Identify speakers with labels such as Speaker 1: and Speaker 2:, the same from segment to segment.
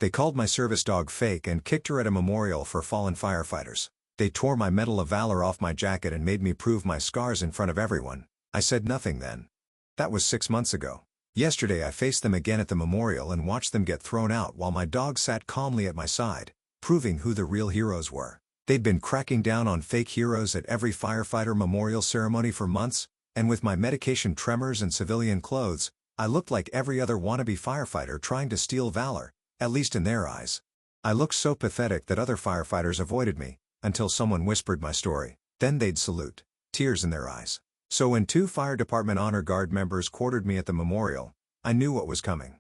Speaker 1: They called my service dog fake and kicked her at a memorial for fallen firefighters. They tore my Medal of Valor off my jacket and made me prove my scars in front of everyone. I said nothing then. That was 6 months ago. Yesterday I faced them again at the memorial and watched them get thrown out while my dog sat calmly at my side, proving who the real heroes were. They'd been cracking down on fake heroes at every firefighter memorial ceremony for months, and with my medication tremors and civilian clothes, I looked like every other wannabe firefighter trying to steal valor, at least in their eyes. I looked so pathetic that other firefighters avoided me, until someone whispered my story. Then they'd salute, tears in their eyes. So when 2 fire department honor guard members quartered me at the memorial, I knew what was coming.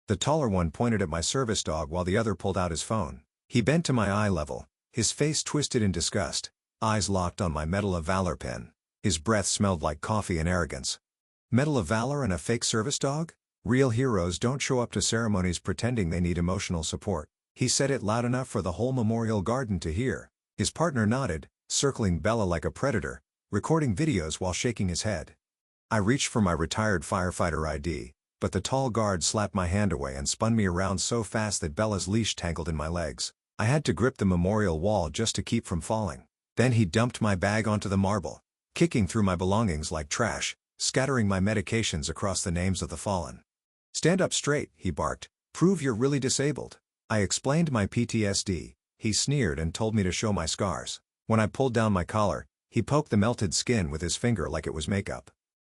Speaker 1: The taller one pointed at my service dog while the other pulled out his phone. He bent to my eye level, his face twisted in disgust, eyes locked on my Medal of Valor pin. His breath smelled like coffee and arrogance. Medal of Valor and a fake service dog? Real heroes don't show up to ceremonies pretending they need emotional support. He said it loud enough for the whole memorial garden to hear. His partner nodded, circling Bella like a predator, recording videos while shaking his head. I reached for my retired firefighter ID, but the tall guard slapped my hand away and spun me around so fast that Bella's leash tangled in my legs. I had to grip the memorial wall just to keep from falling. Then he dumped my bag onto the marble, kicking through my belongings like trash, scattering my medications across the names of the fallen. "Stand up straight," he barked. "Prove you're really disabled." I explained my PTSD. He sneered and told me to show my scars. When I pulled down my collar, he poked the melted skin with his finger like it was makeup.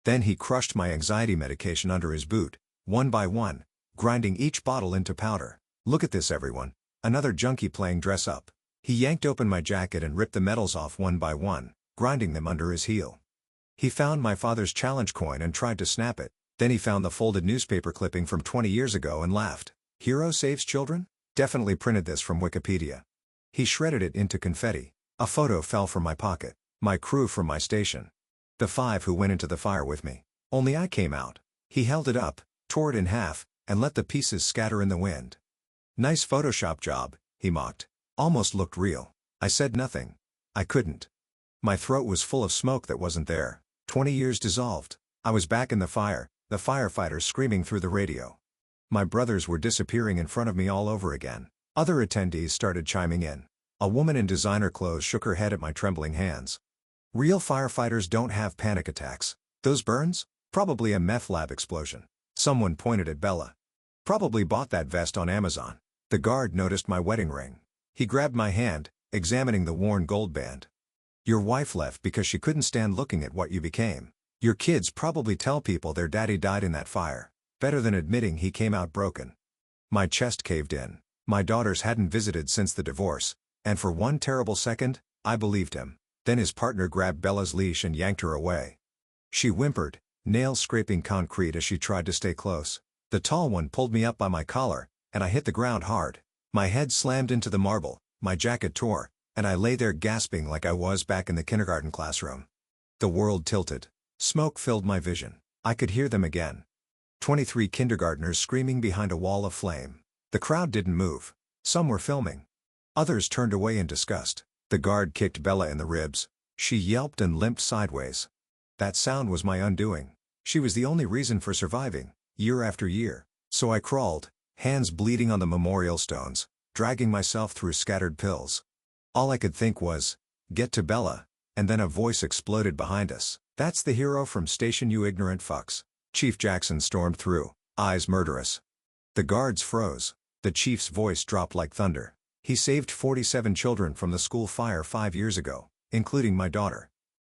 Speaker 1: Then he crushed my anxiety medication under his boot, one by one, grinding each bottle into powder. "Look at this, everyone. Another junkie playing dress up." He yanked open my jacket and ripped the medals off one by one, grinding them under his heel. He found my father's challenge coin and tried to snap it. Then he found the folded newspaper clipping from 20 years ago and laughed. "Hero saves children? Definitely printed this from Wikipedia." He shredded it into confetti. A photo fell from my pocket. My crew from my station. The 5 who went into the fire with me. Only I came out. He held it up, tore it in half, and let the pieces scatter in the wind. "Nice Photoshop job," he mocked. "Almost looked real." I said nothing. I couldn't. My throat was full of smoke that wasn't there. 20 years dissolved. I was back in the fire, the firefighters screaming through the radio. My brothers were disappearing in front of me all over again. Other attendees started chiming in. A woman in designer clothes shook her head at my trembling hands. "Real firefighters don't have panic attacks. Those burns? Probably a meth lab explosion." Someone pointed at Bella. "Probably bought that vest on Amazon." The guard noticed my wedding ring. He grabbed my hand, examining the worn gold band. "Your wife left because she couldn't stand looking at what you became. Your kids probably tell people their daddy died in that fire. Better than admitting he came out broken." My chest caved in. My daughters hadn't visited since the divorce, and for one terrible second, I believed him. Then his partner grabbed Bella's leash and yanked her away. She whimpered, nails scraping concrete as she tried to stay close. The tall one pulled me up by my collar, and I hit the ground hard. My head slammed into the marble, my jacket tore, and I lay there gasping like I was back in the kindergarten classroom. The world tilted. Smoke filled my vision. I could hear them again. 23 kindergartners screaming behind a wall of flame. The crowd didn't move. Some were filming. Others turned away in disgust. The guard kicked Bella in the ribs. She yelped and limped sideways. That sound was my undoing. She was the only reason for surviving, year after year. So I crawled, hands bleeding on the memorial stones, dragging myself through scattered pills. All I could think was, "Get to Bella," and then a voice exploded behind us. "That's the hero from station, you ignorant fucks." Chief Jackson stormed through, eyes murderous. The guards froze. The chief's voice dropped like thunder. He saved 47 children from the school fire 5 years ago, including my daughter.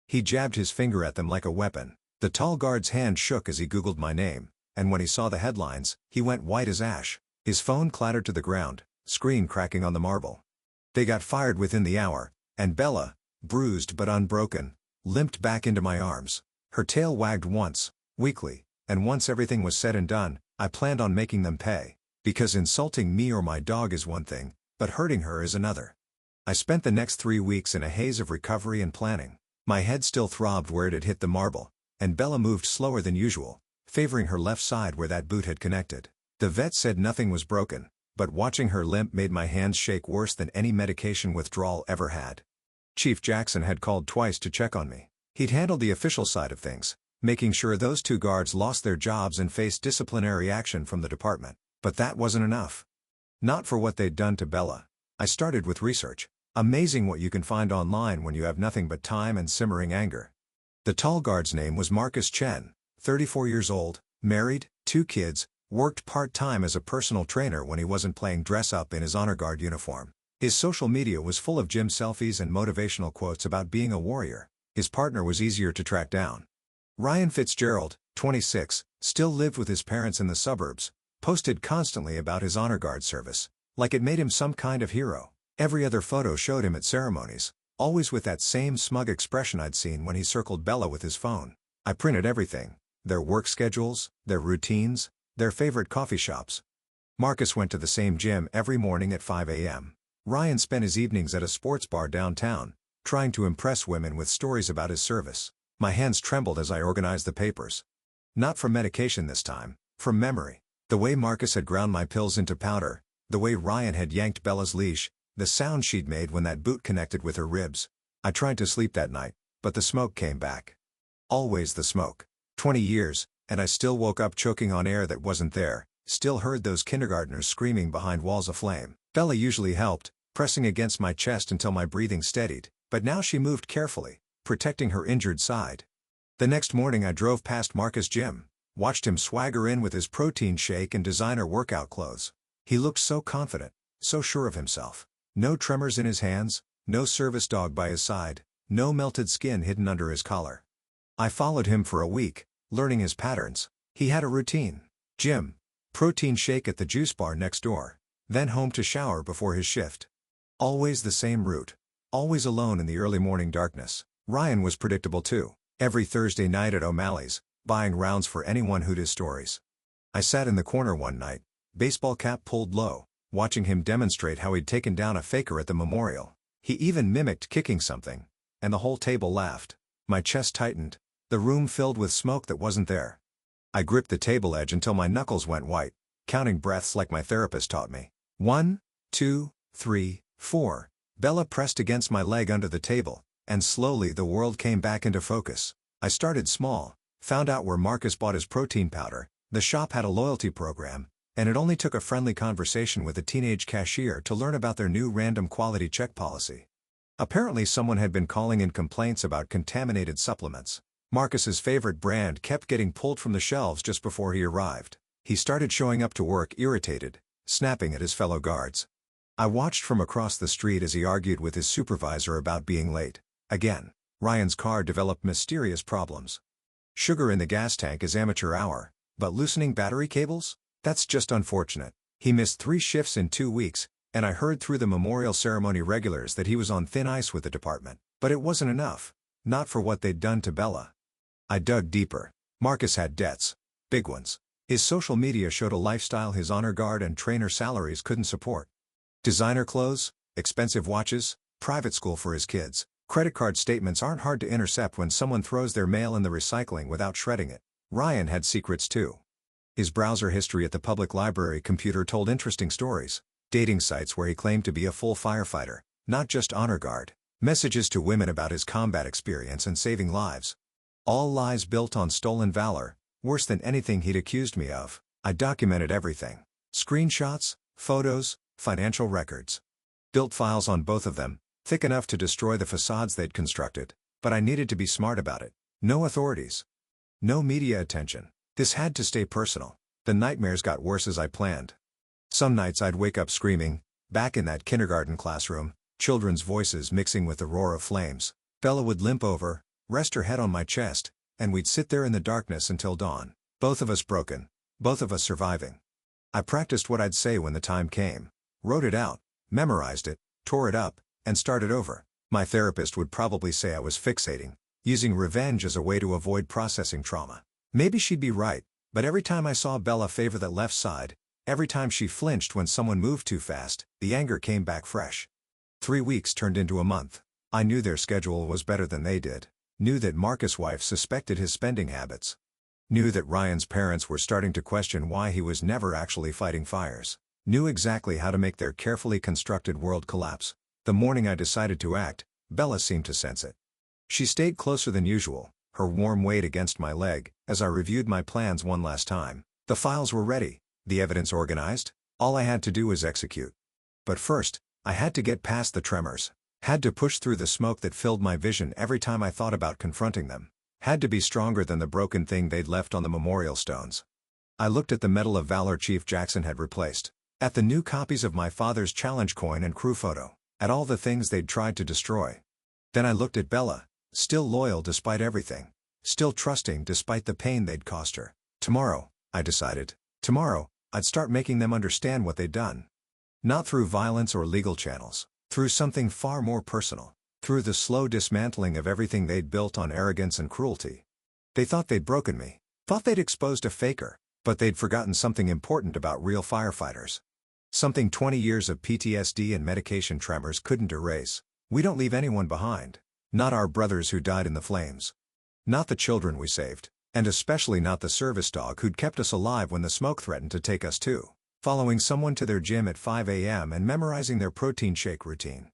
Speaker 1: He jabbed his finger at them like a weapon. The tall guard's hand shook as he Googled my name, and when he saw the headlines, he went white as ash. His phone clattered to the ground, screen cracking on the marble. They got fired within the hour, and Bella, bruised but unbroken, limped back into my arms. Her tail wagged once, weakly, and once everything was said and done, I planned on making them pay. Because insulting me or my dog is one thing, but hurting her is another. I spent the next 3 weeks in a haze of recovery and planning. My head still throbbed where it had hit the marble, and Bella moved slower than usual, favoring her left side where that boot had connected. The vet said nothing was broken, but watching her limp made my hands shake worse than any medication withdrawal ever had. Chief Jackson had called twice to check on me. He'd handled the official side of things, making sure those 2 guards lost their jobs and faced disciplinary action from the department. But that wasn't enough. Not for what they'd done to Bella. I started with research. Amazing what you can find online when you have nothing but time and simmering anger. The tall guard's name was Marcus Chen, 34 years old, married, 2 kids, worked part-time as a personal trainer when he wasn't playing dress-up in his honor guard uniform. His social media was full of gym selfies and motivational quotes about being a warrior. His partner was easier to track down. Ryan Fitzgerald, 26, still lived with his parents in the suburbs, posted constantly about his honor guard service, like it made him some kind of hero. Every other photo showed him at ceremonies, always with that same smug expression I'd seen when he circled Bella with his phone. I printed everything: their work schedules, their routines, their favorite coffee shops. Marcus went to the same gym every morning at 5 a.m. Ryan spent his evenings at a sports bar downtown, trying to impress women with stories about his service. My hands trembled as I organized the papers. Not from medication this time, from memory. The way Marcus had ground my pills into powder, the way Ryan had yanked Bella's leash, the sound she'd made when that boot connected with her ribs. I tried to sleep that night, but the smoke came back. Always the smoke. 20 years, and I still woke up choking on air that wasn't there, still heard those kindergartners screaming behind walls aflame. Bella usually helped, pressing against my chest until my breathing steadied, but now she moved carefully, protecting her injured side. The next morning I drove past Marcus' gym, watched him swagger in with his protein shake and designer workout clothes. He looked so confident, so sure of himself. No tremors in his hands, no service dog by his side, no melted skin hidden under his collar. I followed him for a week, learning his patterns. He had a routine: gym, protein shake at the juice bar next door, then home to shower before his shift. Always the same route. Always alone in the early morning darkness. Ryan was predictable too. Every Thursday night at O'Malley's, buying rounds for anyone who'd his stories. I sat in the corner one night, baseball cap pulled low, watching him demonstrate how he'd taken down a faker at the memorial. He even mimicked kicking something, and the whole table laughed. My chest tightened, the room filled with smoke that wasn't there. I gripped the table edge until my knuckles went white, counting breaths like my therapist taught me. 1, 2, 3, 4. Bella pressed against my leg under the table, and slowly the world came back into focus. I started small, found out where Marcus bought his protein powder. The shop had a loyalty program, and it only took a friendly conversation with a teenage cashier to learn about their new random quality check policy. Apparently someone had been calling in complaints about contaminated supplements. Marcus's favorite brand kept getting pulled from the shelves just before he arrived. He started showing up to work irritated, snapping at his fellow guards. I watched from across the street as he argued with his supervisor about being late. Again, Ryan's car developed mysterious problems. Sugar in the gas tank is amateur hour, but loosening battery cables? That's just unfortunate. He missed 3 shifts in 2 weeks, and I heard through the memorial ceremony regulars that he was on thin ice with the department. But it wasn't enough. Not for what they'd done to Bella. I dug deeper. Marcus had debts. Big ones. His social media showed a lifestyle his honor guard and trainer salaries couldn't support. Designer clothes, expensive watches, private school for his kids. Credit card statements aren't hard to intercept when someone throws their mail in the recycling without shredding it. Ryan had secrets too. His browser history at the public library computer told interesting stories. Dating sites where he claimed to be a full firefighter, not just honor guard. Messages to women about his combat experience and saving lives. All lies built on stolen valor, worse than anything he'd accused me of. I documented everything. Screenshots, photos, financial records. Built files on both of them, thick enough to destroy the facades they'd constructed. But I needed to be smart about it. No authorities. No media attention. This had to stay personal. The nightmares got worse as I planned. Some nights I'd wake up screaming, back in that kindergarten classroom, children's voices mixing with the roar of flames. Bella would limp over, rest her head on my chest, and we'd sit there in the darkness until dawn. Both of us broken, both of us surviving. I practiced what I'd say when the time came. Wrote it out, memorized it, tore it up, and started over. My therapist would probably say I was fixating, using revenge as a way to avoid processing trauma. Maybe she'd be right, but every time I saw Bella favor that left side, every time she flinched when someone moved too fast, the anger came back fresh. 3 weeks turned into a month. I knew their schedule was better than they did. Knew that Marcus' wife suspected his spending habits. Knew that Ryan's parents were starting to question why he was never actually fighting fires. Knew exactly how to make their carefully constructed world collapse. The morning I decided to act, Bella seemed to sense it. She stayed closer than usual, her warm weight against my leg, as I reviewed my plans one last time. The files were ready, the evidence organized, All I had to do was execute. But first, I had to get past the tremors. Had to push through the smoke that filled my vision every time I thought about confronting them. Had to be stronger than the broken thing they'd left on the memorial stones. I looked at the Medal of Valor Chief Jackson had replaced. At the new copies of my father's challenge coin and crew photo. At all the things they'd tried to destroy. Then I looked at Bella, still loyal despite everything. Still trusting despite the pain they'd cost her. Tomorrow, I decided. Tomorrow, I'd start making them understand what they'd done. Not through violence or legal channels. Through something far more personal. Through the slow dismantling of everything they'd built on arrogance and cruelty. They thought they'd broken me. Thought they'd exposed a faker. But they'd forgotten something important about real firefighters. Something 20 years of PTSD and medication tremors couldn't erase. We don't leave anyone behind. Not our brothers who died in the flames. Not the children we saved. And especially not the service dog who'd kept us alive when the smoke threatened to take us too. Following someone to their gym at 5 a.m. and memorizing their protein shake routine.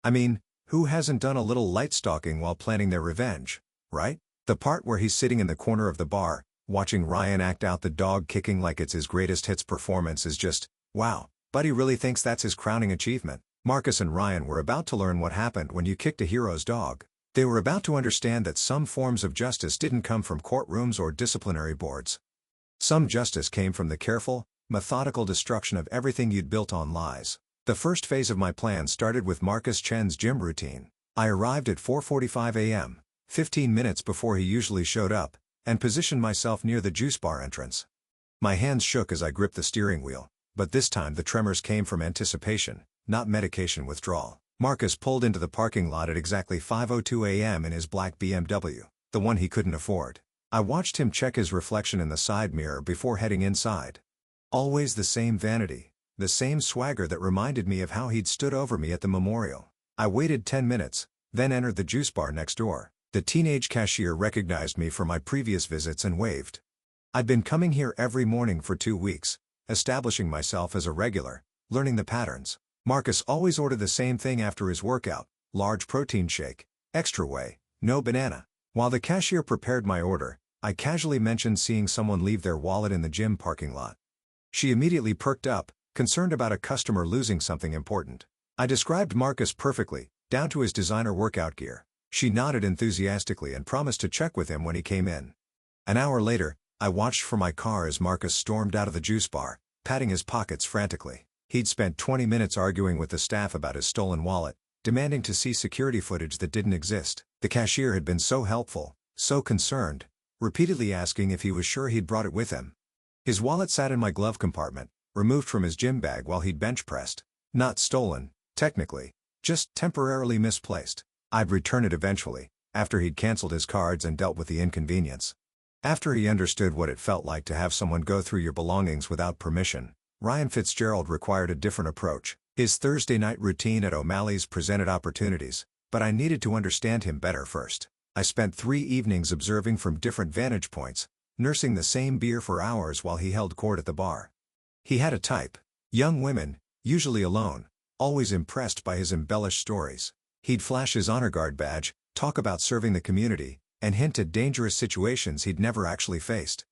Speaker 1: I mean, who hasn't done a little light stalking while planning their revenge, right? The part where he's sitting in the corner of the bar, watching Ryan act out the dog kicking like it's his greatest hits performance is just, wow, Buddy really thinks that's his crowning achievement. Marcus and Ryan were about to learn what happened when you kicked a hero's dog. They were about to understand that some forms of justice didn't come from courtrooms or disciplinary boards. Some justice came from the careful, methodical destruction of everything you'd built on lies. The first phase of my plan started with Marcus Chen's gym routine. I arrived at 4:45 a.m., 15 minutes before he usually showed up, and positioned myself near the juice bar entrance. My hands shook as I gripped the steering wheel, but this time the tremors came from anticipation, not medication withdrawal. Marcus pulled into the parking lot at exactly 5:02 a.m. in his black BMW, the one he couldn't afford. I watched him check his reflection in the side mirror before heading inside. Always the same vanity, the same swagger that reminded me of how he'd stood over me at the memorial. I waited 10 minutes, then entered the juice bar next door. The teenage cashier recognized me from my previous visits and waved. I'd been coming here every morning for 2 weeks, establishing myself as a regular, learning the patterns. Marcus always ordered the same thing after his workout, large protein shake, extra whey, no banana. While the cashier prepared my order, I casually mentioned seeing someone leave their wallet in the gym parking lot. She immediately perked up, concerned about a customer losing something important. I described Marcus perfectly, down to his designer workout gear. She nodded enthusiastically and promised to check with him when he came in. An hour later, I watched from my car as Marcus stormed out of the juice bar, patting his pockets frantically. He'd spent 20 minutes arguing with the staff about his stolen wallet, demanding to see security footage that didn't exist. The cashier had been so helpful, so concerned, repeatedly asking if he was sure he'd brought it with him. His wallet sat in my glove compartment, removed from his gym bag while he'd bench pressed. Not stolen, technically, just temporarily misplaced. I'd return it eventually, after he'd canceled his cards and dealt with the inconvenience. After he understood what it felt like to have someone go through your belongings without permission, Ryan Fitzgerald required a different approach. His Thursday night routine at O'Malley's presented opportunities, but I needed to understand him better first. I spent 3 evenings observing from different vantage points, nursing the same beer for hours while he held court at the bar. He had a type. Young women, usually alone, always impressed by his embellished stories. He'd flash his honor guard badge, talk about serving the community, and hint at dangerous situations he'd never actually faced.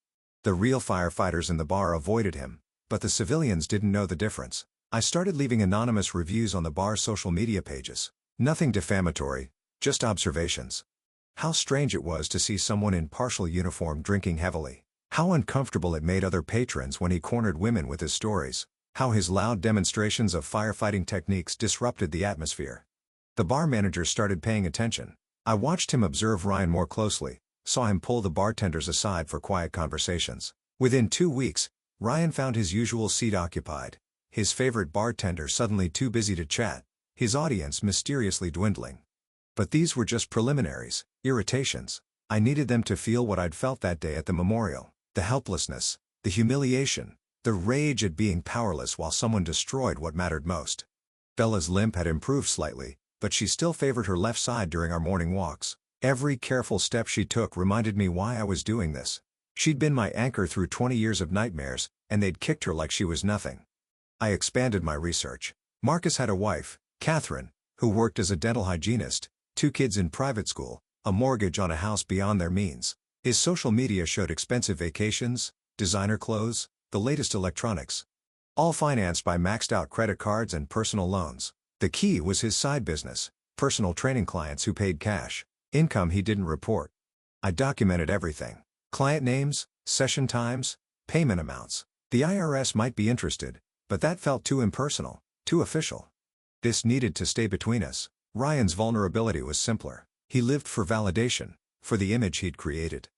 Speaker 1: The real firefighters in the bar avoided him, but the civilians didn't know the difference. I started leaving anonymous reviews on the bar's social media pages. Nothing defamatory, just observations. How strange it was to see someone in partial uniform drinking heavily. How uncomfortable it made other patrons when he cornered women with his stories. How his loud demonstrations of firefighting techniques disrupted the atmosphere. The bar manager started paying attention. I watched him observe Ryan more closely, saw him pull the bartenders aside for quiet conversations. Within 2 weeks, Ryan found his usual seat occupied. His favorite bartender suddenly too busy to chat, his audience mysteriously dwindling. But these were just preliminaries, irritations. I needed them to feel what I'd felt that day at the memorial. The helplessness, the humiliation, the rage at being powerless while someone destroyed what mattered most. Bella's limp had improved slightly, but she still favored her left side during our morning walks. Every careful step she took reminded me why I was doing this. She'd been my anchor through 20 years of nightmares, and they'd kicked her like she was nothing. I expanded my research. Marcus had a wife, Catherine, who worked as a dental hygienist, 2 kids in private school, a mortgage on a house beyond their means. His social media showed expensive vacations, designer clothes, the latest electronics. All financed by maxed-out credit cards and personal loans. The key was his side business, personal training clients who paid cash, income he didn't report. I documented everything. Client names, session times, payment amounts. The IRS might be interested, but that felt too impersonal, too official. This needed to stay between us. Ryan's vulnerability was simpler. He lived for validation, for the image he'd created.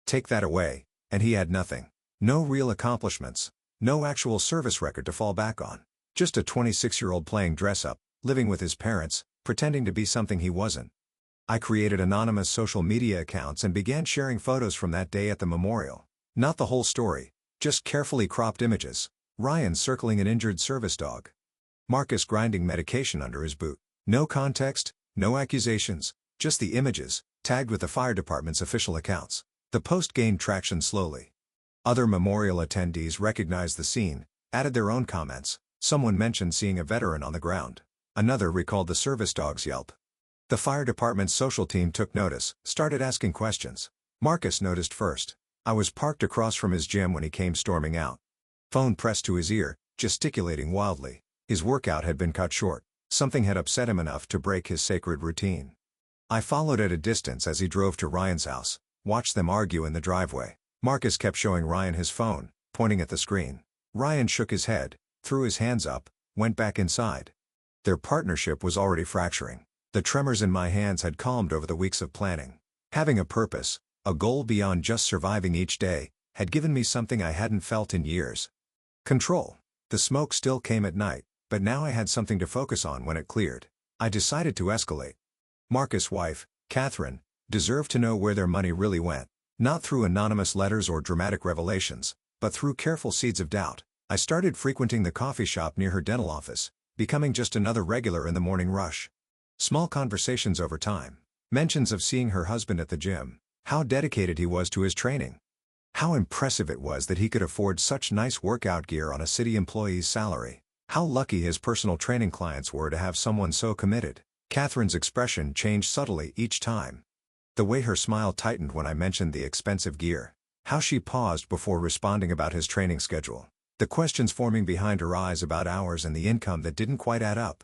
Speaker 1: Take that away, and he had nothing. No real accomplishments, no actual service record to fall back on. Just a 26-year-old playing dress-up, living with his parents, pretending to be something he wasn't. I created anonymous social media accounts and began sharing photos from that day at the memorial. Not the whole story, just carefully cropped images. Ryan circling an injured service dog. Marcus grinding medication under his boot. No context, no accusations, just the images, tagged with the fire department's official accounts. The post gained traction slowly. Other memorial attendees recognized the scene, added their own comments. Someone mentioned seeing a veteran on the ground. Another recalled the service dog's yelp. The fire department's social team took notice, started asking questions. Marcus noticed first. I was parked across from his gym when he came storming out. Phone pressed to his ear, gesticulating wildly. His workout had been cut short. Something had upset him enough to break his sacred routine. I followed at a distance as he drove to Ryan's house, watched them argue in the driveway. Marcus kept showing Ryan his phone, pointing at the screen. Ryan shook his head, threw his hands up, went back inside. Their partnership was already fracturing. The tremors in my hands had calmed over the weeks of planning. Having a purpose, a goal beyond just surviving each day, had given me something I hadn't felt in years. Control. The smoke still came at night, but now I had something to focus on when it cleared. I decided to escalate. Marcus' wife, Catherine, deserved to know where their money really went. Not through anonymous letters or dramatic revelations, but through careful seeds of doubt. I started frequenting the coffee shop near her dental office, becoming just another regular in the morning rush. Small conversations over time. Mentions of seeing her husband at the gym. How dedicated he was to his training. How impressive it was that he could afford such nice workout gear on a city employee's salary. How lucky his personal training clients were to have someone so committed. Catherine's expression changed subtly each time. The way her smile tightened when I mentioned the expensive gear. How she paused before responding about his training schedule. The questions forming behind her eyes about hours and the income that didn't quite add up.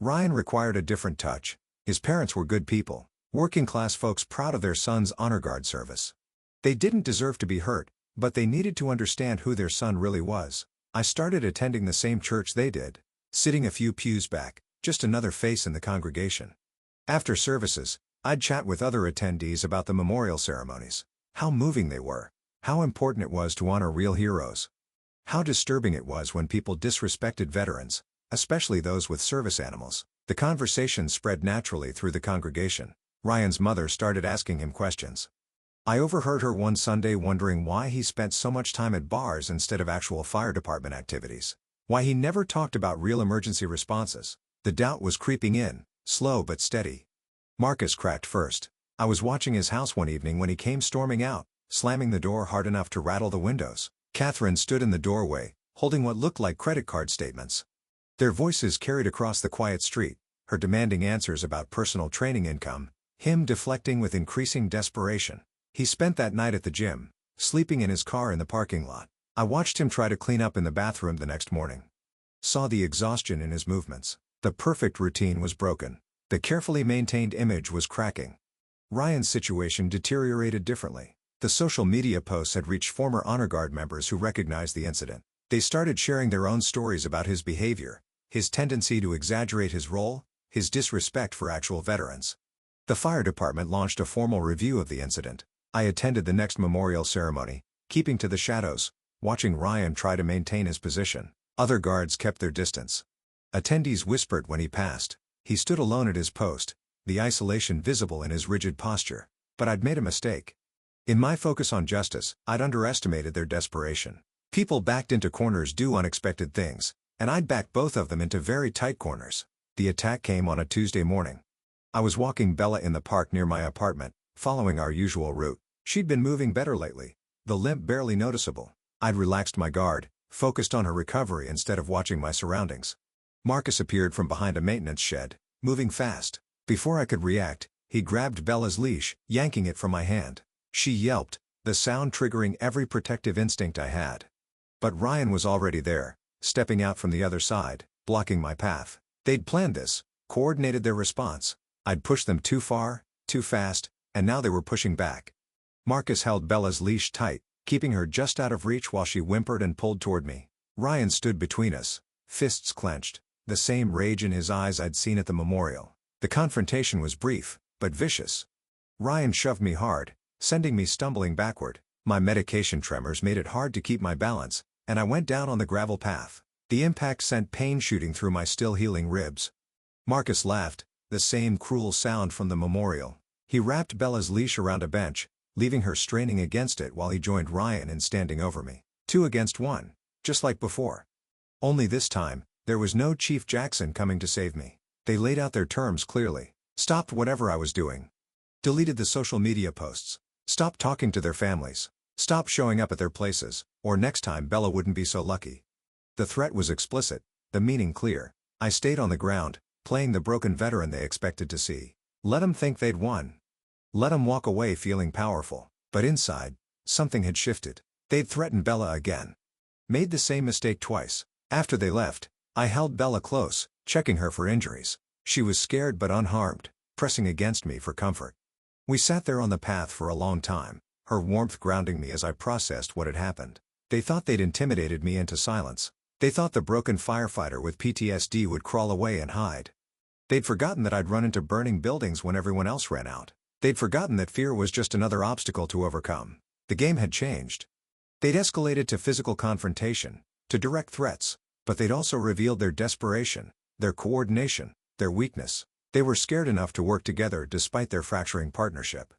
Speaker 1: Ryan required a different touch. His parents were good people, working-class folks proud of their son's honor guard service. They didn't deserve to be hurt, but they needed to understand who their son really was. I started attending the same church they did, sitting a few pews back, just another face in the congregation. After services, I'd chat with other attendees about the memorial ceremonies. How moving they were. How important it was to honor real heroes. How disturbing it was when people disrespected veterans, especially those with service animals. The conversation spread naturally through the congregation. Ryan's mother started asking him questions. I overheard her one Sunday wondering why he spent so much time at bars instead of actual fire department activities. Why he never talked about real emergency responses. The doubt was creeping in, slow but steady. Marcus cracked first. I was watching his house one evening when he came storming out, slamming the door hard enough to rattle the windows. Catherine stood in the doorway, holding what looked like credit card statements. Their voices carried across the quiet street, her demanding answers about personal training income, him deflecting with increasing desperation. He spent that night at the gym, sleeping in his car in the parking lot. I watched him try to clean up in the bathroom the next morning. Saw the exhaustion in his movements. The perfect routine was broken. The carefully maintained image was cracking. Ryan's situation deteriorated differently. The social media posts had reached former honor guard members who recognized the incident. They started sharing their own stories about his behavior, his tendency to exaggerate his role, his disrespect for actual veterans. The fire department launched a formal review of the incident. I attended the next memorial ceremony, keeping to the shadows, watching Ryan try to maintain his position. Other guards kept their distance. Attendees whispered when he passed. He stood alone at his post, the isolation visible in his rigid posture. But I'd made a mistake. In my focus on justice, I'd underestimated their desperation. People backed into corners do unexpected things, and I'd backed both of them into very tight corners. The attack came on a Tuesday morning. I was walking Bella in the park near my apartment, following our usual route. She'd been moving better lately, the limp barely noticeable. I'd relaxed my guard, focused on her recovery instead of watching my surroundings. Marcus appeared from behind a maintenance shed, moving fast. Before I could react, he grabbed Bella's leash, yanking it from my hand. She yelped, the sound triggering every protective instinct I had. But Ryan was already there, stepping out from the other side, blocking my path. They'd planned this, coordinated their response. I'd pushed them too far, too fast, and now they were pushing back. Marcus held Bella's leash tight, keeping her just out of reach while she whimpered and pulled toward me. Ryan stood between us, fists clenched, the same rage in his eyes I'd seen at the memorial. The confrontation was brief, but vicious. Ryan shoved me hard, sending me stumbling backward. My medication tremors made it hard to keep my balance, and I went down on the gravel path. The impact sent pain shooting through my still healing ribs. Marcus laughed, the same cruel sound from the memorial. He wrapped Bella's leash around a bench, leaving her straining against it while he joined Ryan in standing over me. 2 against 1, just like before. Only this time, there was no Chief Jackson coming to save me. They laid out their terms clearly, stopped whatever I was doing, deleted the social media posts, stopped talking to their families, stopped showing up at their places, or next time Bella wouldn't be so lucky. The threat was explicit, the meaning clear. I stayed on the ground, playing the broken veteran they expected to see. Let them think they'd won. Let them walk away feeling powerful. But inside, something had shifted. They'd threatened Bella again. Made the same mistake twice. After they left, I held Bella close, checking her for injuries. She was scared but unharmed, pressing against me for comfort. We sat there on the path for a long time, her warmth grounding me as I processed what had happened. They thought they'd intimidated me into silence. They thought the broken firefighter with PTSD would crawl away and hide. They'd forgotten that I'd run into burning buildings when everyone else ran out. They'd forgotten that fear was just another obstacle to overcome. The game had changed. They'd escalated to physical confrontation, to direct threats, but they'd also revealed their desperation, their coordination, their weakness. They were scared enough to work together despite their fracturing partnership.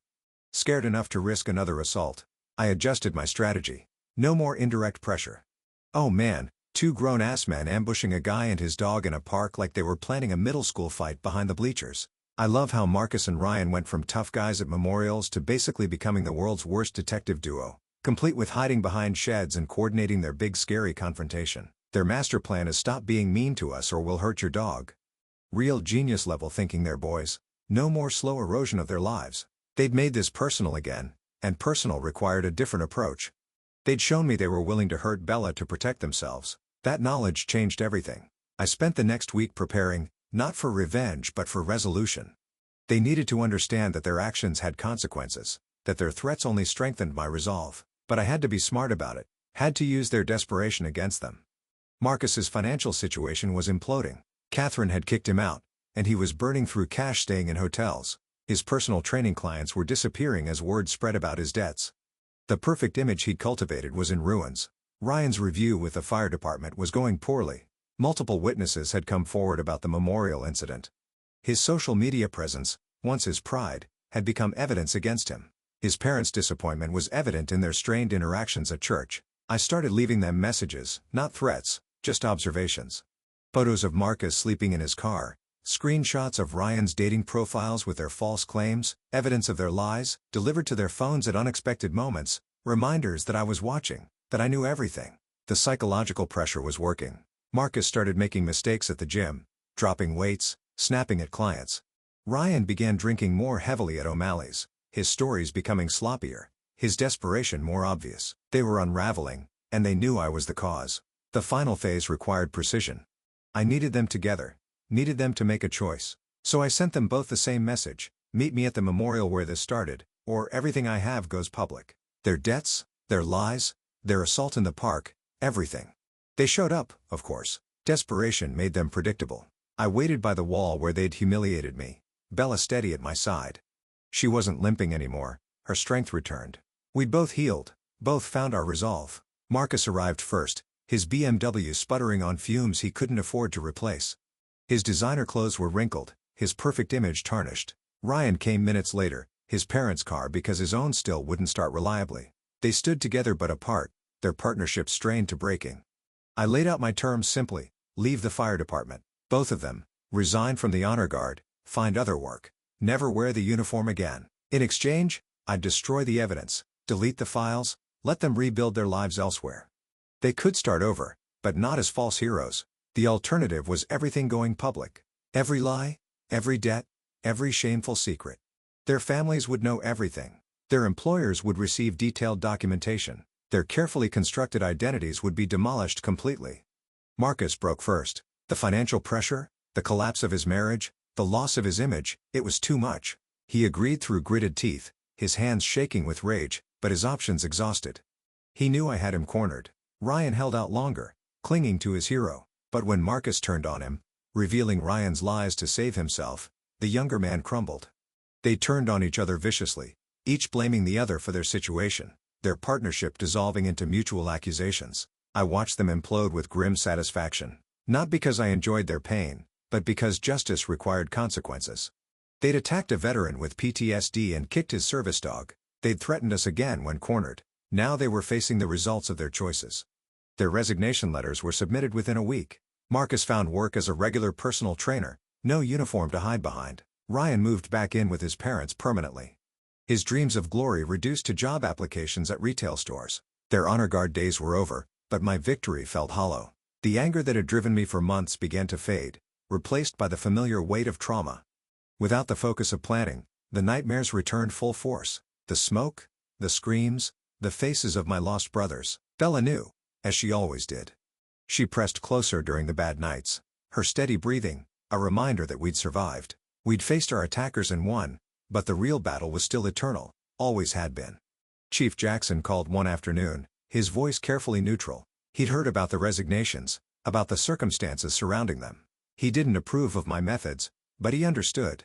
Speaker 1: Scared enough to risk another assault. I adjusted my strategy. No more indirect pressure. Oh man, 2 grown-ass men ambushing a guy and his dog in a park like they were planning a middle school fight behind the bleachers. I love how Marcus and Ryan went from tough guys at memorials to basically becoming the world's worst detective duo, complete with hiding behind sheds and coordinating their big scary confrontation. Their master plan is stop being mean to us or we'll hurt your dog. Real genius level thinking there, boys. No more slow erosion of their lives. They'd made this personal again, and personal required a different approach. They'd shown me they were willing to hurt Bella to protect themselves. That knowledge changed everything. I spent the next week preparing, not for revenge but for resolution. They needed to understand that their actions had consequences, that their threats only strengthened my resolve. But I had to be smart about it, had to use their desperation against them. Marcus's financial situation was imploding. Catherine had kicked him out, and he was burning through cash staying in hotels. His personal training clients were disappearing as word spread about his debts. The perfect image he'd cultivated was in ruins. Ryan's review with the fire department was going poorly. Multiple witnesses had come forward about the memorial incident. His social media presence, once his pride, had become evidence against him. His parents' disappointment was evident in their strained interactions at church. I started leaving them messages, not threats, just observations. Photos of Marcus sleeping in his car, screenshots of Ryan's dating profiles with their false claims, evidence of their lies, delivered to their phones at unexpected moments, reminders that I was watching, that I knew everything. The psychological pressure was working. Marcus started making mistakes at the gym, dropping weights, snapping at clients. Ryan began drinking more heavily at O'Malley's, his stories becoming sloppier, his desperation more obvious. They were unraveling, and they knew I was the cause. The final phase required precision. I needed them together, needed them to make a choice. So I sent them both the same message: meet me at the memorial where this started, or everything I have goes public. Their debts, their lies, their assault in the park, everything. They showed up, of course. Desperation made them predictable. I waited by the wall where they'd humiliated me, Bella steady at my side. She wasn't limping anymore, her strength returned. We'd both healed, both found our resolve. Marcus arrived first, his BMW sputtering on fumes he couldn't afford to replace. His designer clothes were wrinkled, his perfect image tarnished. Ryan came minutes later, his parents' car because his own still wouldn't start reliably. They stood together but apart, their partnership strained to breaking. I laid out my terms simply: leave the fire department, both of them, resign from the honor guard, find other work, never wear the uniform again. In exchange, I'd destroy the evidence, delete the files, let them rebuild their lives elsewhere. They could start over, but not as false heroes. The alternative was everything going public. Every lie, every debt, every shameful secret. Their families would know everything. Their employers would receive detailed documentation. Their carefully constructed identities would be demolished completely. Marcus broke first. The financial pressure, the collapse of his marriage, the loss of his image, it was too much. He agreed through gritted teeth, his hands shaking with rage, but his options exhausted. He knew I had him cornered. Ryan held out longer, clinging to his hero, but when Marcus turned on him, revealing Ryan's lies to save himself, the younger man crumbled. They turned on each other viciously, each blaming the other for their situation, their partnership dissolving into mutual accusations. I watched them implode with grim satisfaction, not because I enjoyed their pain, but because justice required consequences. They'd attacked a veteran with PTSD and kicked his service dog. They'd threatened us again when cornered. Now they were facing the results of their choices. Their resignation letters were submitted within a week. Marcus found work as a regular personal trainer, no uniform to hide behind. Ryan moved back in with his parents permanently. His dreams of glory reduced to job applications at retail stores. Their honor guard days were over, but my victory felt hollow. The anger that had driven me for months began to fade, replaced by the familiar weight of trauma. Without the focus of planning, the nightmares returned full force. The smoke, the screams, the faces of my lost brothers. Bella knew, as she always did. She pressed closer during the bad nights, her steady breathing, a reminder that we'd survived. We'd faced our attackers and won, but the real battle was still eternal, always had been. Chief Jackson called one afternoon, his voice carefully neutral. He'd heard about the resignations, about the circumstances surrounding them. He didn't approve of my methods, but he understood.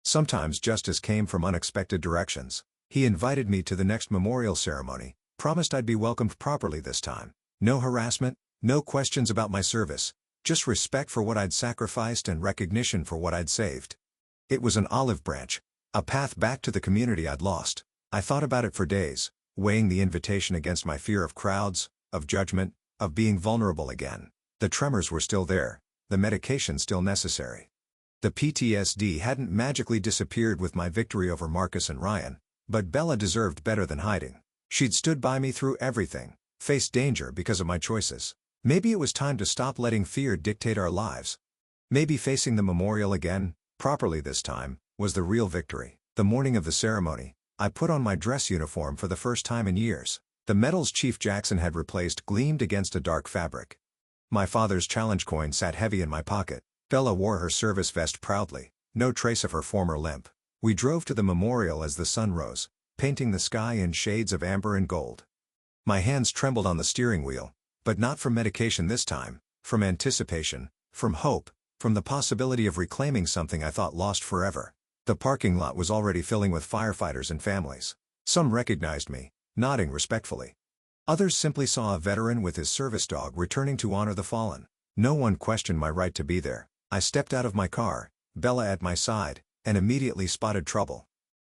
Speaker 1: Sometimes justice came from unexpected directions. He invited me to the next memorial ceremony, promised I'd be welcomed properly this time. No harassment, no questions about my service, just respect for what I'd sacrificed and recognition for what I'd saved. It was an olive branch, a path back to the community I'd lost. I thought about it for days, weighing the invitation against my fear of crowds, of judgment, of being vulnerable again. The tremors were still there, the medication still necessary. The PTSD hadn't magically disappeared with my victory over Marcus and Ryan, but Bella deserved better than hiding. She'd stood by me through everything, faced danger because of my choices. Maybe it was time to stop letting fear dictate our lives. Maybe facing the memorial again, properly this time, was the real victory. The morning of the ceremony, I put on my dress uniform for the first time in years. The medals Chief Jackson had replaced gleamed against a dark fabric. My father's challenge coin sat heavy in my pocket. Bella wore her service vest proudly, no trace of her former limp. We drove to the memorial as the sun rose, painting the sky in shades of amber and gold. My hands trembled on the steering wheel, but not from medication this time, from anticipation, from hope, from the possibility of reclaiming something I thought lost forever. The parking lot was already filling with firefighters and families. Some recognized me, nodding respectfully. Others simply saw a veteran with his service dog returning to honor the fallen. No one questioned my right to be there. I stepped out of my car, Bella at my side, and immediately spotted trouble.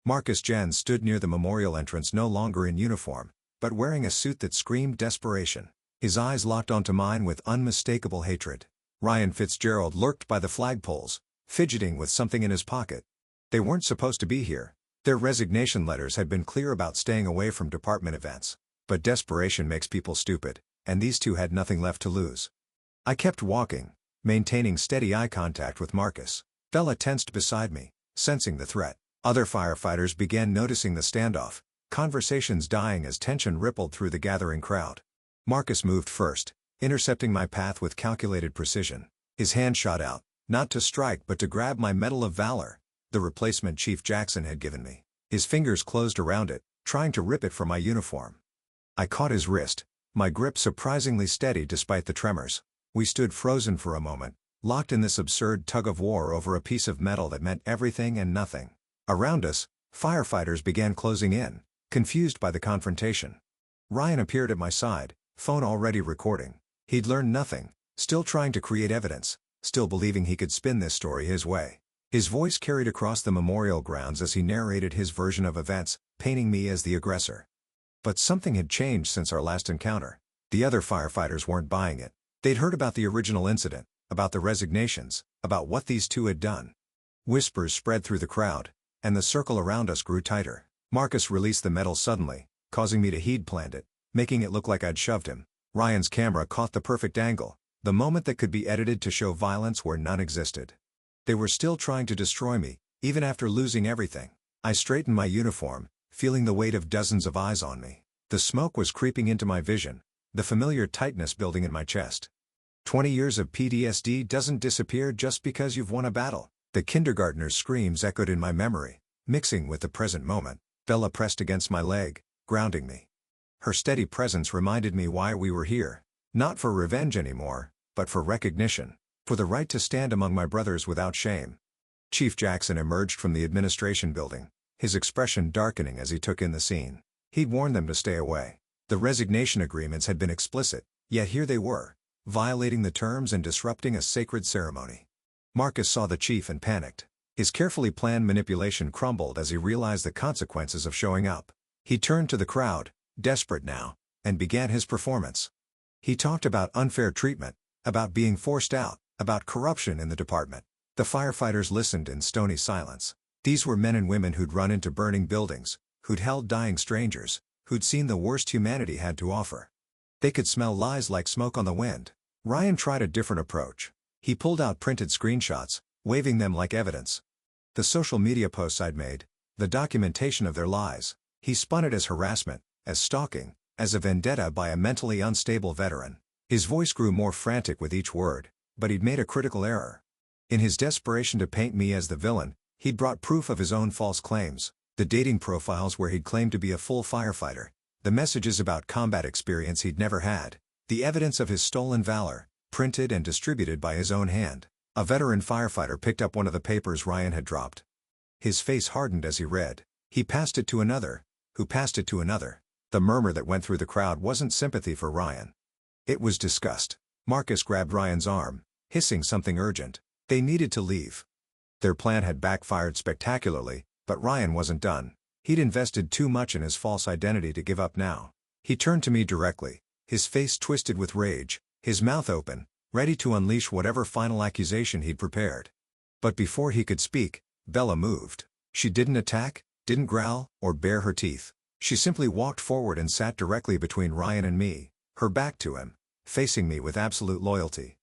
Speaker 1: Marcus Jens stood near the memorial entrance, no longer in uniform, but wearing a suit that screamed desperation. His eyes locked onto mine with unmistakable hatred. Ryan Fitzgerald lurked by the flagpoles, fidgeting with something in his pocket. They weren't supposed to be here. Their resignation letters had been clear about staying away from department events. But desperation makes people stupid, and these two had nothing left to lose. I kept walking, maintaining steady eye contact with Marcus. Bella tensed beside me, sensing the threat. Other firefighters began noticing the standoff, conversations dying as tension rippled through the gathering crowd. Marcus moved first, intercepting my path with calculated precision. His hand shot out, not to strike but to grab my Medal of Valor, the replacement Chief Jackson had given me. His fingers closed around it, trying to rip it from my uniform. I caught his wrist, my grip surprisingly steady despite the tremors. We stood frozen for a moment, locked in this absurd tug-of-war over a piece of metal that meant everything and nothing. Around us, firefighters began closing in, confused by the confrontation. Ryan appeared at my side, phone already recording. He'd learned nothing, still trying to create evidence, still believing he could spin this story his way. His voice carried across the memorial grounds as he narrated his version of events, painting me as the aggressor. But something had changed since our last encounter. The other firefighters weren't buying it. They'd heard about the original incident, about the resignations, about what these two had done. Whispers spread through the crowd, and the circle around us grew tighter. Marcus released the medal suddenly, causing me to heed plant it, making it look like I'd shoved him. Ryan's camera caught the perfect angle, the moment that could be edited to show violence where none existed. They were still trying to destroy me, even after losing everything. I straightened my uniform, feeling the weight of dozens of eyes on me. The smoke was creeping into my vision, the familiar tightness building in my chest. 20 years of PTSD doesn't disappear just because you've won a battle. The kindergartner's screams echoed in my memory, mixing with the present moment. Bella pressed against my leg, grounding me. Her steady presence reminded me why we were here. Not for revenge anymore, but for recognition. For the right to stand among my brothers without shame. Chief Jackson emerged from the administration building, his expression darkening as he took in the scene. He'd warned them to stay away. The resignation agreements had been explicit, yet here they were, violating the terms and disrupting a sacred ceremony. Marcus saw the chief and panicked. His carefully planned manipulation crumbled as he realized the consequences of showing up. He turned to the crowd, desperate now, and began his performance. He talked about unfair treatment, about being forced out, about corruption in the department. The firefighters listened in stony silence. These were men and women who'd run into burning buildings, who'd held dying strangers, who'd seen the worst humanity had to offer. They could smell lies like smoke on the wind. Ryan tried a different approach. He pulled out printed screenshots, waving them like evidence. The social media posts I'd made, the documentation of their lies. He spun it as harassment, as stalking, as a vendetta by a mentally unstable veteran. His voice grew more frantic with each word, but he'd made a critical error. In his desperation to paint me as the villain, he'd brought proof of his own false claims, the dating profiles where he'd claimed to be a full firefighter, the messages about combat experience he'd never had, the evidence of his stolen valor, printed and distributed by his own hand. A veteran firefighter picked up one of the papers Ryan had dropped. His face hardened as he read. He passed it to another, who passed it to another. The murmur that went through the crowd wasn't sympathy for Ryan. It was disgust. Marcus grabbed Ryan's arm, hissing something urgent. They needed to leave. Their plan had backfired spectacularly, but Ryan wasn't done. He'd invested too much in his false identity to give up now. He turned to me directly, his face twisted with rage, his mouth open, ready to unleash whatever final accusation he'd prepared. But before he could speak, Bella moved. She didn't attack, didn't growl, or bare her teeth. She simply walked forward and sat directly between Ryan and me, her back to him, facing me with absolute loyalty.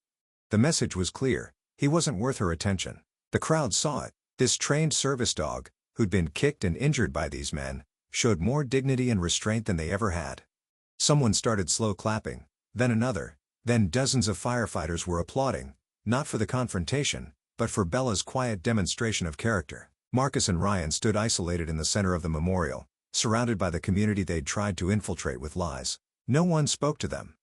Speaker 1: The message was clear. He wasn't worth her attention. The crowd saw it. This trained service dog, who'd been kicked and injured by these men, showed more dignity and restraint than they ever had. Someone started slow clapping, then another, then dozens of firefighters were applauding, not for the confrontation, but for Bella's quiet demonstration of character. Marcus and Ryan stood isolated in the center of the memorial, surrounded by the community they'd tried to infiltrate with lies. No one spoke to them.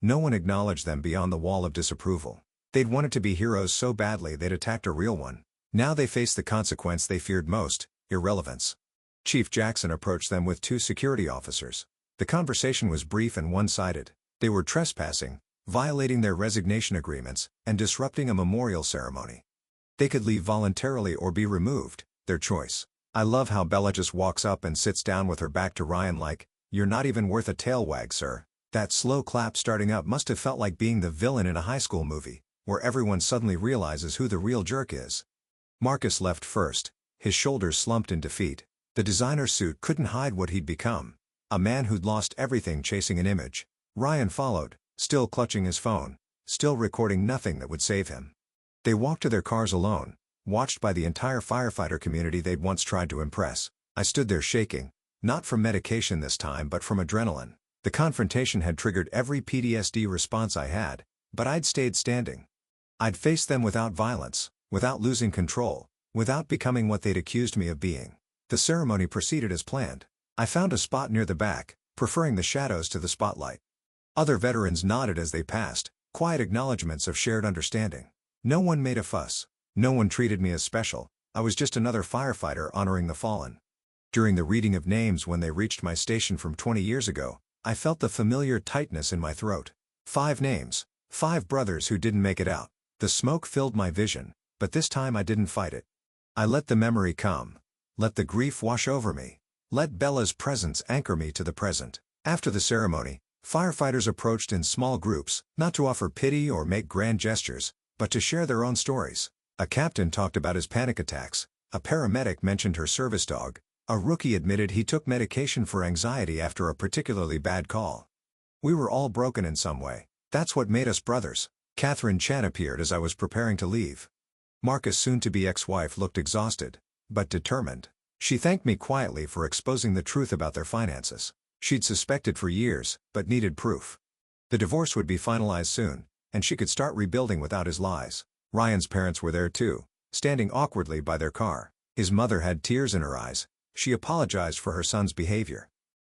Speaker 1: No one acknowledged them beyond the wall of disapproval. They'd wanted to be heroes so badly they'd attacked a real one. Now they faced the consequence they feared most, irrelevance. Chief Jackson approached them with 2 security officers. The conversation was brief and one-sided. They were trespassing, violating their resignation agreements, and disrupting a memorial ceremony. They could leave voluntarily or be removed, their choice. I love how Bella just walks up and sits down with her back to Ryan like, "You're not even worth a tail wag, sir." That slow clap starting up must have felt like being the villain in a high school movie, where everyone suddenly realizes who the real jerk is. Marcus left first, his shoulders slumped in defeat. The designer suit couldn't hide what he'd become. A man who'd lost everything chasing an image. Ryan followed, still clutching his phone, still recording nothing that would save him. They walked to their cars alone, watched by the entire firefighter community they'd once tried to impress. I stood there shaking, not from medication this time but from adrenaline. The confrontation had triggered every PTSD response I had, but I'd stayed standing. I'd faced them without violence, without losing control, without becoming what they'd accused me of being. The ceremony proceeded as planned. I found a spot near the back, preferring the shadows to the spotlight. Other veterans nodded as they passed, quiet acknowledgments of shared understanding. No one made a fuss. No one treated me as special. I was just another firefighter honoring the fallen. During the reading of names when they reached my station from 20 years ago, I felt the familiar tightness in my throat. 5 names, 5 brothers who didn't make it out. The smoke filled my vision, but this time I didn't fight it. I let the memory come. Let the grief wash over me. Let Bella's presence anchor me to the present. After the ceremony, firefighters approached in small groups, not to offer pity or make grand gestures, but to share their own stories. A captain talked about his panic attacks, a paramedic mentioned her service dog, a rookie admitted he took medication for anxiety after a particularly bad call. We were all broken in some way. That's what made us brothers. Catherine Chan appeared as I was preparing to leave. Marcus' soon-to-be ex-wife looked exhausted, but determined. She thanked me quietly for exposing the truth about their finances. She'd suspected for years, but needed proof. The divorce would be finalized soon, and she could start rebuilding without his lies. Ryan's parents were there too, standing awkwardly by their car. His mother had tears in her eyes. She apologized for her son's behavior.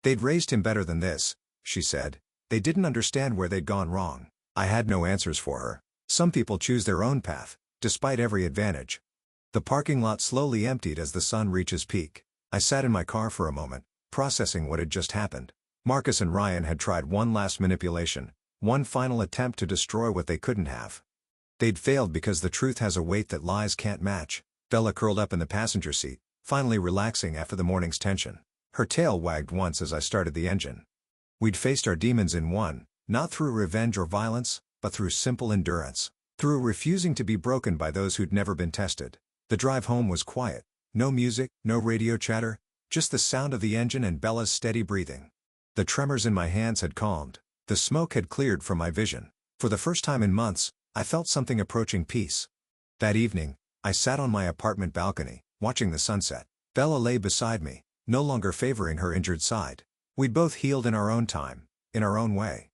Speaker 1: "They'd raised him better than this," she said. "They didn't understand where they'd gone wrong." I had no answers for her. Some people choose their own path, despite every advantage. The parking lot slowly emptied as the sun reaches peak. I sat in my car for a moment, processing what had just happened. Marcus and Ryan had tried one last manipulation, one final attempt to destroy what they couldn't have. They'd failed because the truth has a weight that lies can't match. Bella curled up in the passenger seat, finally relaxing after the morning's tension. Her tail wagged once as I started the engine. We'd faced our demons in one, not through revenge or violence, but through simple endurance. Through refusing to be broken by those who'd never been tested. The drive home was quiet. No music, no radio chatter, just the sound of the engine and Bella's steady breathing. The tremors in my hands had calmed. The smoke had cleared from my vision. For the first time in months, I felt something approaching peace. That evening, I sat on my apartment balcony, watching the sunset. Bella lay beside me, no longer favoring her injured side. We'd both healed in our own time, in our own way.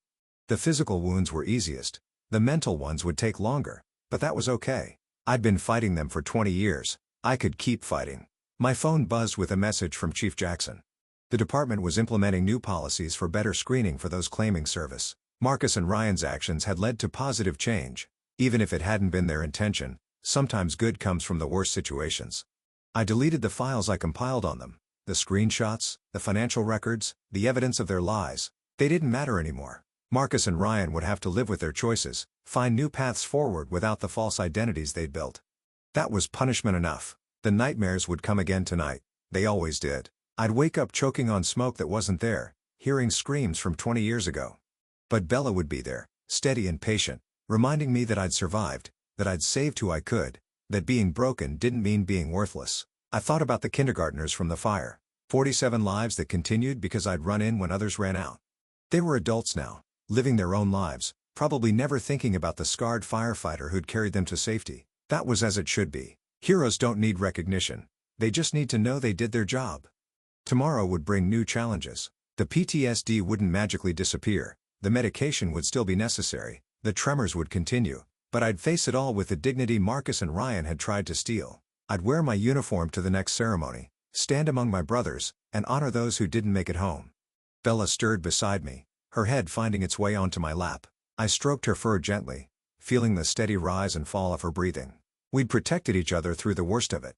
Speaker 1: The physical wounds were easiest. The mental ones would take longer, but that was okay. I'd been fighting them for 20 years. I could keep fighting. My phone buzzed with a message from Chief Jackson. The department was implementing new policies for better screening for those claiming service. Marcus and Ryan's actions had led to positive change. Even if it hadn't been their intention, sometimes good comes from the worst situations. I deleted the files I compiled on them. The screenshots, the financial records, the evidence of their lies. They didn't matter anymore. Marcus and Ryan would have to live with their choices, find new paths forward without the false identities they'd built. That was punishment enough. The nightmares would come again tonight. They always did. I'd wake up choking on smoke that wasn't there, hearing screams from 20 years ago. But Bella would be there, steady and patient, reminding me that I'd survived, that I'd saved who I could, that being broken didn't mean being worthless. I thought about the kindergartners from the fire. 47 lives that continued because I'd run in when others ran out. They were adults now, living their own lives, probably never thinking about the scarred firefighter who'd carried them to safety. That was as it should be. Heroes don't need recognition. They just need to know they did their job. Tomorrow would bring new challenges. The PTSD wouldn't magically disappear. The medication would still be necessary. The tremors would continue. But I'd face it all with the dignity Marcus and Ryan had tried to steal. I'd wear my uniform to the next ceremony, stand among my brothers, and honor those who didn't make it home. Bella stirred beside me, her head finding its way onto my lap. I stroked her fur gently, feeling the steady rise and fall of her breathing. We'd protected each other through the worst of it.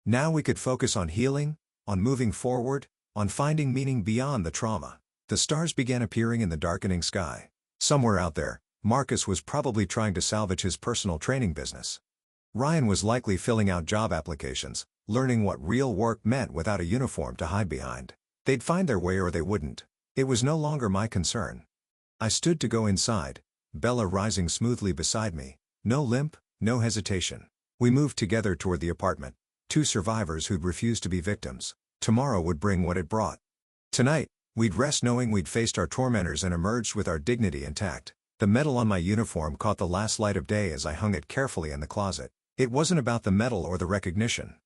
Speaker 1: Now we could focus on healing, on moving forward, on finding meaning beyond the trauma. The stars began appearing in the darkening sky. Somewhere out there, Marcus was probably trying to salvage his personal training business. Ryan was likely filling out job applications, learning what real work meant without a uniform to hide behind. They'd find their way or they wouldn't. It was no longer my concern. I stood to go inside, Bella rising smoothly beside me. No limp, no hesitation. We moved together toward the apartment. Two survivors who'd refused to be victims. Tomorrow would bring what it brought. Tonight, we'd rest knowing we'd faced our tormentors and emerged with our dignity intact. The medal on my uniform caught the last light of day as I hung it carefully in the closet. It wasn't about the medal or the recognition.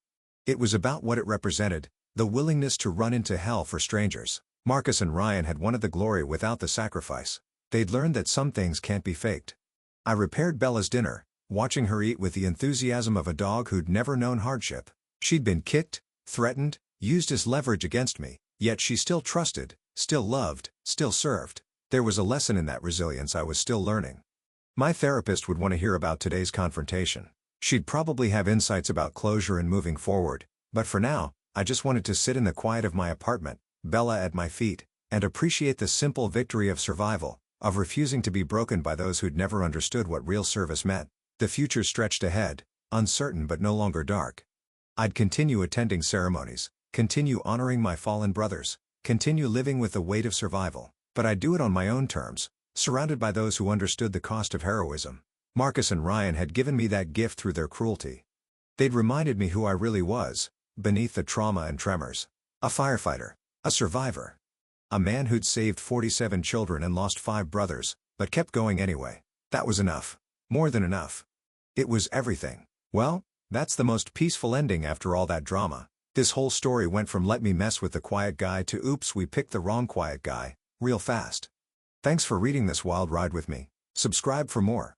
Speaker 1: It was about what it represented, the willingness to run into hell for strangers. Marcus and Ryan had wanted the glory without the sacrifice. They'd learned that some things can't be faked. I repaired Bella's dinner, watching her eat with the enthusiasm of a dog who'd never known hardship. She'd been kicked, threatened, used as leverage against me, yet she still trusted, still loved, still served. There was a lesson in that resilience I was still learning. My therapist would want to hear about today's confrontation. She'd probably have insights about closure and moving forward, but for now, I just wanted to sit in the quiet of my apartment, Bella at my feet, and appreciate the simple victory of survival, of refusing to be broken by those who'd never understood what real service meant. The future stretched ahead, uncertain but no longer dark. I'd continue attending ceremonies, continue honoring my fallen brothers, continue living with the weight of survival, but I'd do it on my own terms, surrounded by those who understood the cost of heroism. Marcus and Ryan had given me that gift through their cruelty. They'd reminded me who I really was, beneath the trauma and tremors. A firefighter, a survivor. A man who'd saved 47 children and lost 5 brothers, but kept going anyway. That was enough. More than enough. It was everything. Well, that's the most peaceful ending after all that drama. This whole story went from let me mess with the quiet guy to oops we picked the wrong quiet guy, real fast. Thanks for reading this wild ride with me. Subscribe for more.